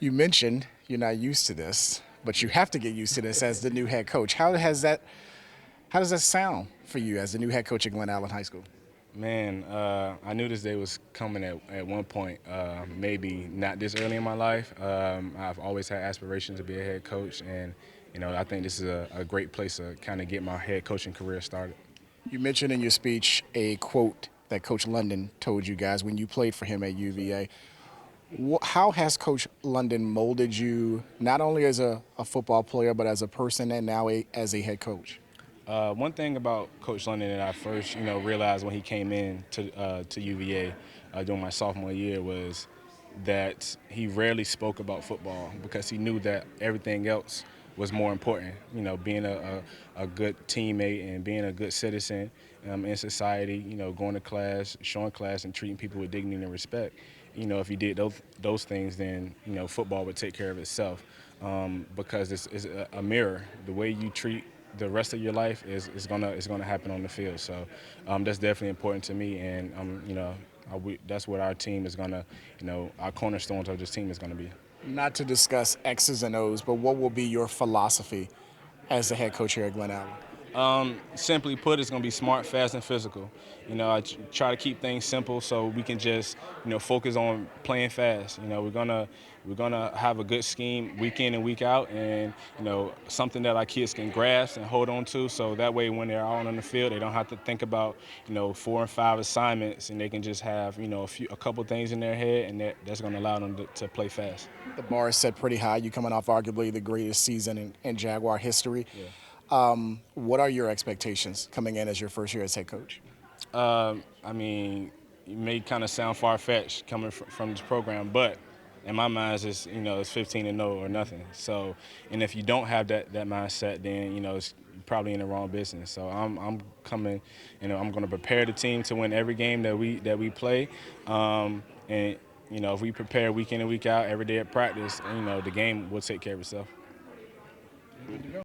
You mentioned you're not used to this, but you have to get used to this as the new head coach. How does that sound for you as the new head coach at Glen Allen High School? Man, I knew this day was coming at one point, maybe not this early in my life. I've always had aspirations to be a head coach, and I think this is a great place to kind of get my head coaching career started. You mentioned in your speech a quote that Coach London told you guys when you played for him at UVA. How has Coach London molded you not only as a football player, but as a person and now as a head coach? One thing about Coach London that I first, realized when he came in to UVA during my sophomore year was that he rarely spoke about football because he knew that everything else was more important. Being a good teammate and being a good citizen in society. Going to class, showing class, and treating people with dignity and respect. If you did those things, then football would take care of itself because it's a mirror. The way you treat the rest of your life is gonna happen on the field. So that's definitely important to me, and that's what our team is gonna, our cornerstones of this team is gonna be. Not to discuss X's and O's, but what will be your philosophy as the head coach here at Glen Allen? Simply put, it's going to be smart, fast, and physical. I try to keep things simple so we can just, focus on playing fast. We're gonna have a good scheme week in and week out, and something that our kids can grasp and hold on to. So that way, when they're out on the field, they don't have to think about 4 and 5 assignments, and they can just have a couple things in their head, and that's going to allow them to play fast. The bar is set pretty high. You coming off arguably the greatest season in Jaguar history. Yeah. What are your expectations coming in as your first year as head coach? I mean, it may kind of sound far-fetched coming from this program, but in my mind, it's 15 and 0 or nothing. So, and if you don't have that mindset, then it's probably in the wrong business. So I'm coming, I'm going to prepare the team to win every game that we play, and if we prepare week in and week out, every day at practice, the game will take care of itself.